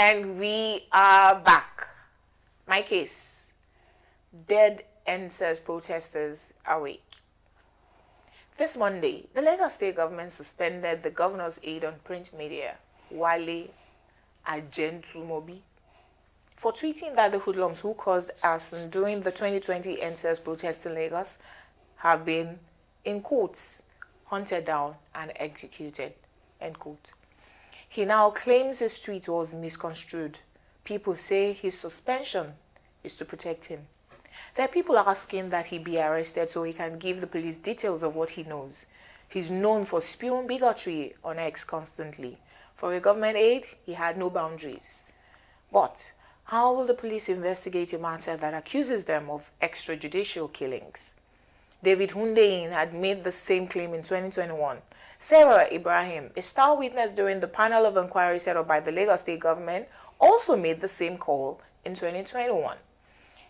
And we are back. My case. Dead NSAS protesters awake. This Monday, the Lagos State government suspended the governor's aide on print media, Alawode-James, for tweeting that the hoodlums who caused arson during the 2020 NSAS protest in Lagos have been, in quotes, hunted down and executed, end quote. He now claims his tweet was misconstrued. People say his suspension is to protect him. There are people asking that he be arrested so he can give the police details of what he knows. He's known for spewing bigotry on X constantly. For a government aide, he had no boundaries. But how will the police investigate a matter that accuses them of extrajudicial killings? David Hundeyin had made the same claim in 2021. Sarah Ibrahim, a star witness during the panel of inquiry set up by the Lagos State government, also made the same call in 2021.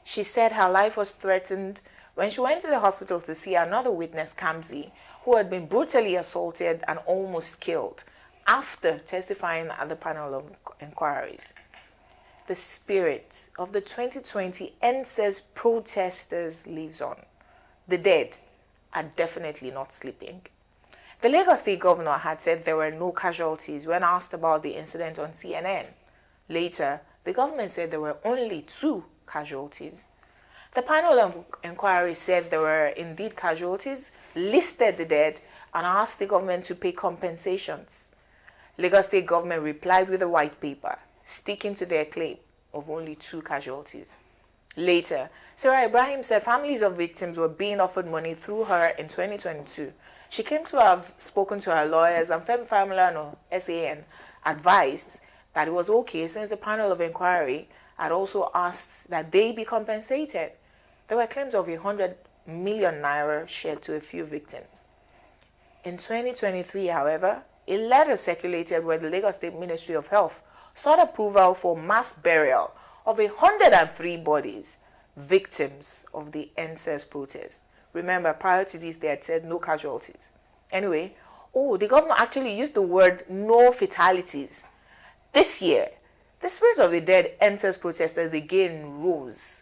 She said her life was threatened when she went to the hospital to see another witness, Kamsi, who had been brutally assaulted and almost killed after testifying at the panel of inquiries. The spirit of the 2020 NSAS protesters lives on. The dead are definitely not sleeping. The Lagos State governor had said there were no casualties when asked about the incident on CNN. Later, the government said there were only 2 casualties. The panel of inquiry said there were indeed casualties, listed the dead, and asked the government to pay compensations. Lagos State government replied with a white paper, sticking to their claim of only 2 casualties. Later, Sarah Ibrahim said families of victims were being offered money through her in 2022. She claimed to have spoken to her lawyers, and Femi Familano, SAN, advised that it was okay since the panel of inquiry had also asked that they be compensated. There were claims of 100 million naira shared to a few victims. In 2023, however, a letter circulated where the Lagos State Ministry of Health sought approval for mass burial of 103 bodies, victims of the NSAS protest. Remember, prior to this, they had said no casualties. Anyway, the governor actually used the word no fatalities. This year, the spirit of the dead NSAS protesters again rose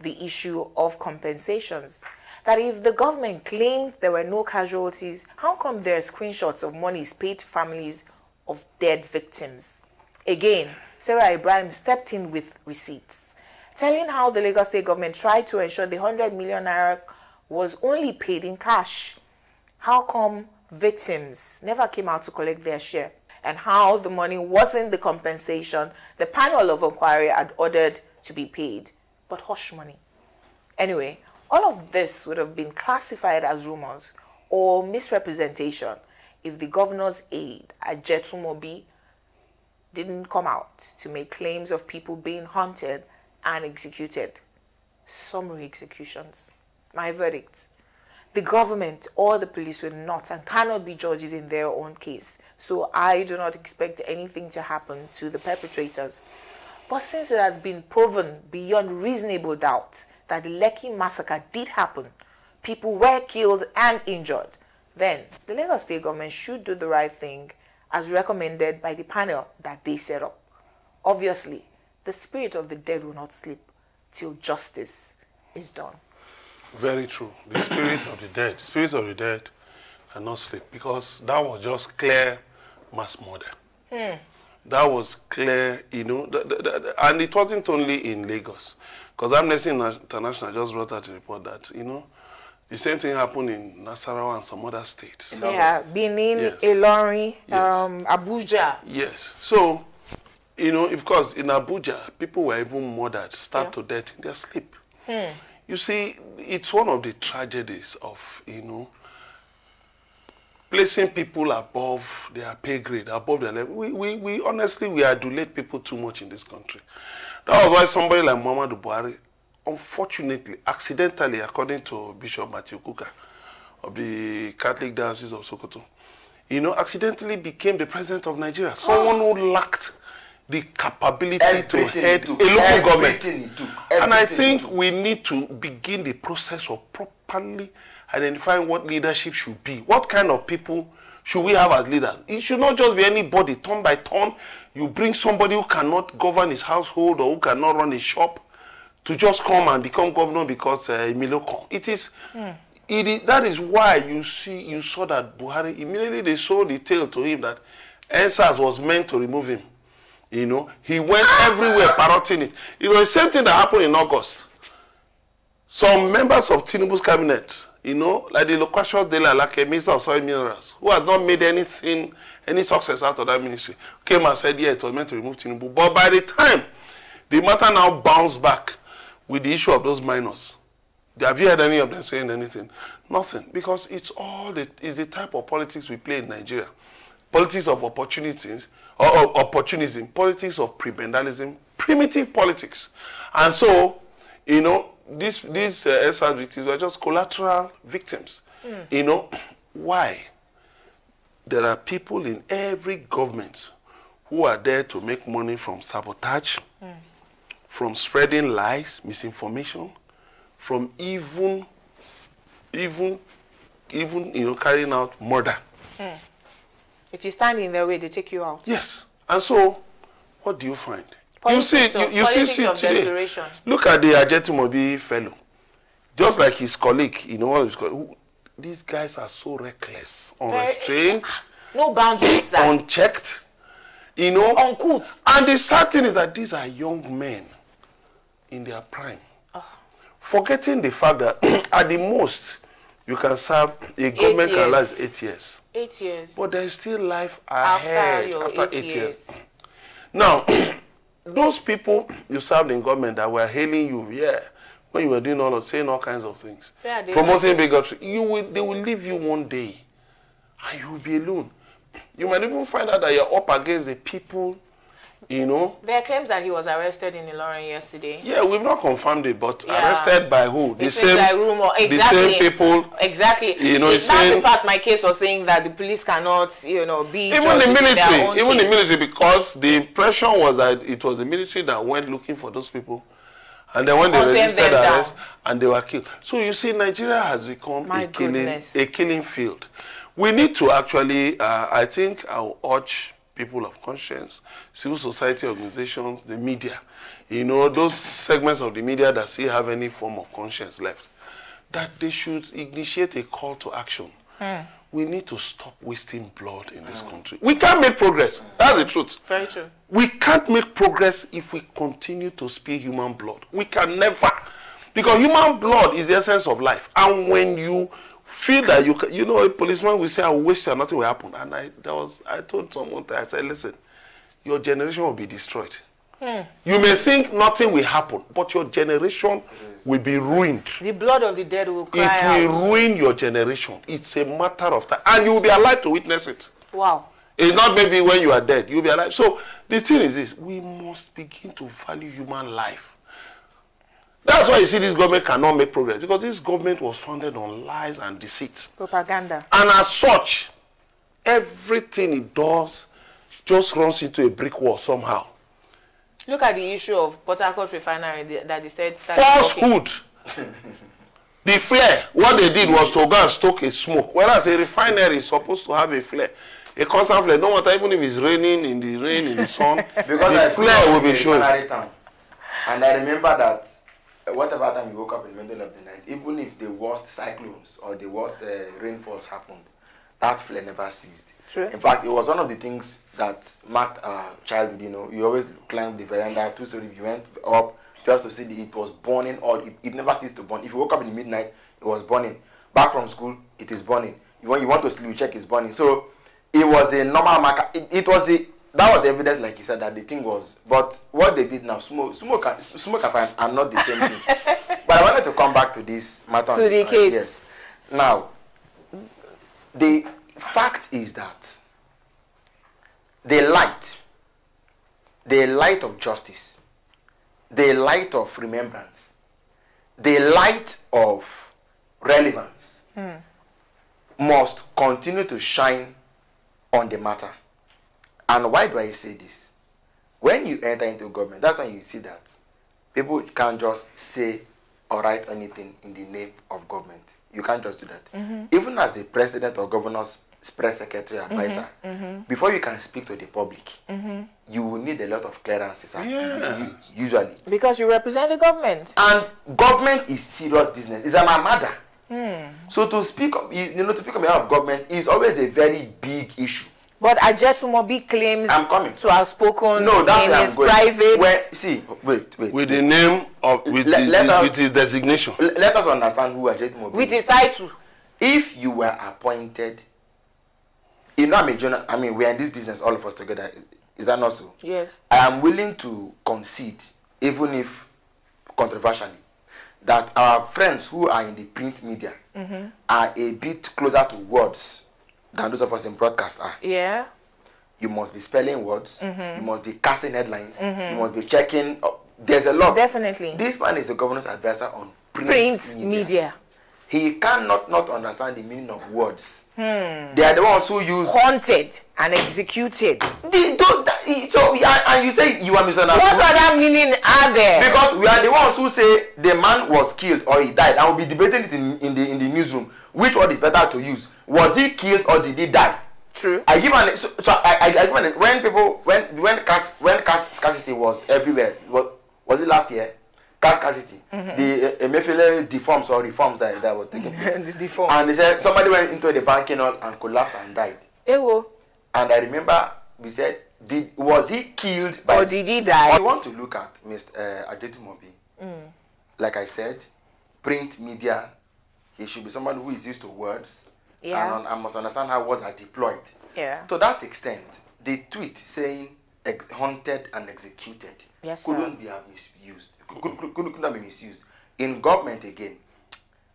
the issue of compensations. That if the government claimed there were no casualties, how come there are screenshots of monies paid to families of dead victims? Again, Sarah Ibrahim stepped in with receipts, telling how the Lagos State government tried to ensure the 100 million naira was only paid in cash. How come victims never came out to collect their share? And how the money wasn't the compensation the panel of inquiry had ordered to be paid, but hush money. Anyway, all of this would have been classified as rumors or misrepresentation if the governor's aide, Alawode-James, didn't come out to make claims of people being hunted and executed. Summary executions. My verdict: the government or the police will not and cannot be judges in their own case, so I do not expect anything to happen to the perpetrators. But since it has been proven beyond reasonable doubt that the Lekki massacre did happen, people were killed and injured, then the Lagos State government should do the right thing as recommended by the panel that they set up. Obviously, the spirit of the dead will not sleep till justice is done. Very true. The spirits of the dead cannot sleep, because that was just clear mass murder. That was clear, and it wasn't only in Lagos, because Amnesty International just wrote out a report that, the same thing happened in Nasarawa and some other states. Yeah, Benin, yes. Ilorin, yes. Abuja. Yes. So, of course, in Abuja, people were even murdered, starved to death in their sleep. You see, it's one of the tragedies of, placing people above their pay grade, above their level. We honestly, we adulate people too much in this country. That was why somebody like Muhammadu Buhari, unfortunately, accidentally, according to Bishop Matthew Kuka of the Catholic Diocese of Sokoto, accidentally became the president of Nigeria. Someone who lacked the capability to head a local government. And I think we need to begin the process of properly identifying what leadership should be. What kind of people should we have as leaders? It should not just be anybody, turn by turn. You bring somebody who cannot govern his household or who cannot run a shop to just come and become governor because Emilio come. It is, that is why you saw that Buhari, immediately they sold the tale to him that NSAS was meant to remove him. You know, he went everywhere parroting it. It was the same thing that happened in August. Some members of Tinubu's cabinet, you know, like the Loquacious Dele Alake, Minister of Soil Minerals, who has not made any success out of that ministry, came and said, yeah, it was meant to remove Tinubu. But by the time the matter now bounced back with the issue of those minors, have you heard any of them saying anything? Nothing. Because it's the type of politics we play in Nigeria. Politics of opportunities, or opportunism, politics of prebendalism, primitive politics. And so, you know, these SR victims were just collateral victims. You know, why? There are people in every government who are there to make money from sabotage, from spreading lies, misinformation, from even you know, carrying out murder. If you stand in their way, they take you out. Yes. And so, what do you find? Politics you see today. Look at the Ajetomobi fellow. Just like his colleague, you know what his colleague. These guys are so reckless, unrestrained, no boundaries, unchecked, you know. Uncouth. And the sad thing is that these are young men in their prime. Forgetting the fact that at the most, you can serve, a government can last 8 years. 8 years. But there is still life ahead after 8 years. Now, those people you served in government that were hailing you, when you were doing saying all kinds of things, promoting bigotry, they will leave you one day, and you will be alone. You might even find out that you're up against the people, you know. There are claims that he was arrested in Ilorin yesterday. Yeah, we've not confirmed it, but arrested by who? The same people. Exactly. You know, that's the part my case was saying that the police cannot, you know, be even the military, because the impression was that it was the military that went looking for those people, and then when they resisted arrest, and they were killed. So you see, Nigeria has become a killing field. We need to actually, I think, I'll urge people of conscience, civil society organizations, the media, you know, those segments of the media that still have any form of conscience left, that they should initiate a call to action. We need to stop wasting blood in this country. We can't make progress. That's the truth. Very true. We can't make progress if we continue to spill human blood. We can never. Because human blood is the essence of life. And when you feel that you know, a policeman will say, I will waste you and nothing will happen. And I told someone that, I said, listen, your generation will be destroyed. You may think nothing will happen, but your generation will be ruined. The blood of the dead will cry out. It will ruin your generation. It's a matter of time. And you will be alive to witness it. Wow. It's not maybe when you are dead. You'll be alive. So the thing is this. We must begin to value human life. That's why you see this government cannot make progress. Because this government was founded on lies and deceit. Propaganda. And as such, everything it does just runs into a brick wall somehow. Look at the issue of Port Harcourt refinery that they said... Falsehood. The flare, what they did was to go and stoke a smoke. Whereas a refinery is supposed to have a flare. A constant flare, no matter even if it's raining, in the rain, in the sun, the flare will be showing. And I remember that whatever time you woke up in the middle of the night, even if the worst cyclones or the worst rainfalls happened, that flare never ceased. True. In fact, it was one of the things that marked our childhood. You know, you always climbed the veranda, 2 stories, you went up just to see it was burning. It never ceased to burn. If you woke up in the midnight, it was burning. Back from school, it is burning. When you want to sleep, you check it's burning. So it was a normal marker. That was the evidence, like you said, that the thing was. But what they did now, smoke are not the same thing. But I wanted to come back to this matter. To the case. Yes. Now, the fact is that the light of justice, the light of remembrance, the light of relevance must continue to shine on the matter. And why do I say this? When you enter into government, that's when you see that people can't just say or write anything in the name of government. You can't just do that. Even as the president or governors press secretary advisor, before you can speak to the public, you will need a lot of clearances. Usually. Because you represent the government. And government is serious business. It's an armada. So to speak, to speak on behalf of government is always a very big issue. But Ajetumobi claims to have spoken in his private. Wait. With the name of with his designation. Let us understand who Ajetumobi is. With his title. If you were appointed, we are in this business, all of us together. Is that not so? Yes. I am willing to concede, even if controversially, that our friends who are in the print media are a bit closer to words than those of us in broadcast are. Yeah. You must be spelling words. You must be casting headlines. You must be checking. There's a lot. Definitely. This man is the governor's advisor on print media. He cannot not understand the meaning of words. They are the ones who use haunted and executed. And you say you are misunderstood. What other meaning are there? Because we are the ones who say the man was killed or he died, and we'll be debating it in the newsroom. Which word is better to use? Was he killed or did he die? True. I give an when cash scarcity was everywhere. Was it last year? Cash scarcity. The Emefiele deforms or reforms that were taken. And they said somebody went into the banking hall and collapsed and died. Ewo. And I remember we said, was he killed or did he die? I want to look at Mr. Ajetumobi. Like I said, print media. He should be someone who is used to words. Yeah. And I must understand how words are deployed. Yeah. To that extent, the tweet saying haunted and executed couldn't be misused. Couldn't be misused. In government again,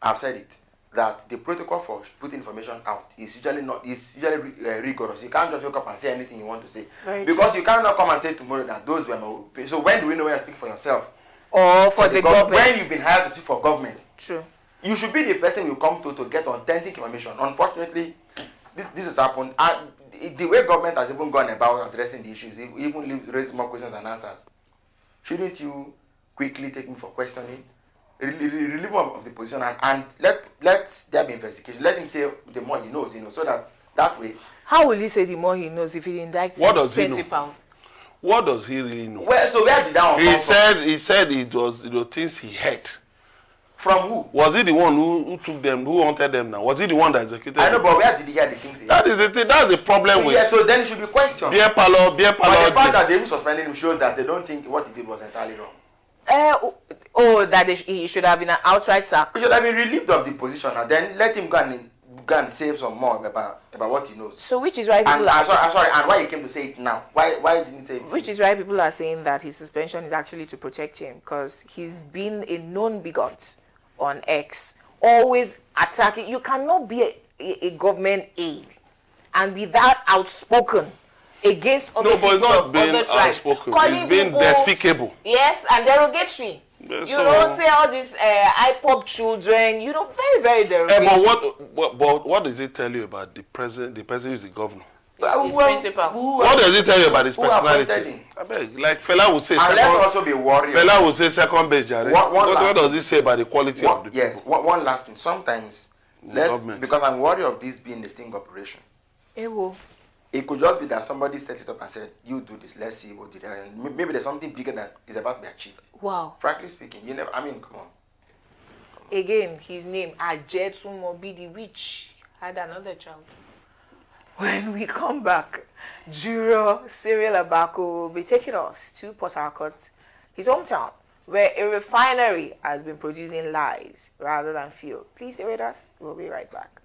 I've said it, that the protocol for putting information out is usually rigorous. You can't just wake up and say anything you want to say. Because you cannot come and say tomorrow that those were my. So when do we know when you're speaking for yourself? Or for the government? When you've been hired to speak for government. True. You should be the person you come to get authentic information. Unfortunately, this has happened. And the way government has even gone about addressing the issues, even raise more questions and answers, shouldn't you quickly take me for questioning, relieve him of the position, and let there be investigation. Let him say the more he knows, so that way. How will he say the more he knows if he indicts his principals? What does he really know? Well, so where did that one come from? He said it was things he heard. From who? Was he the one who took them, who wanted them now? Was he the one that executed them? I know, but where did he hear the things? That is the thing. That's the problem with. Yeah, so then it should be questioned. Beer parlor. But the fact that they even suspended him shows that they don't think what he did was entirely wrong. That he should have been an outright sack. He should have been relieved of the position and then let him go and say some more about what he knows. So which is why people I'm sorry, and why he came to say it now? Why didn't he say it? Which is why people are saying that his suspension is actually to protect him, because he's been a known bigot on X, always attacking. You cannot be a government aide and be that outspoken against other people. No, but it's not being outspoken. It's being despicable. Yes, and derogatory. Yes, you don't say all these IPOP children. Very, very derogatory. But what does it tell you about the president? The president is the governor. His principal. What does it tell you about his personality? Like Fela will say. And let's also be worried. Fela will say second base, Jare. What does it say about the quality of the people? Yes. One last thing. Sometimes, because I'm worried of this being a sting operation. It could just be that somebody set it up and said, "You do this. Let's see what did." And maybe there's something bigger that is about to be achieved. Wow. Frankly speaking, come on. Again, his name Ajetumobi the witch had another child. When we come back, Juror Cyril Abako will be taking us to Port Harcourt, his hometown, where a refinery has been producing lies rather than fuel. Please stay with us. We'll be right back.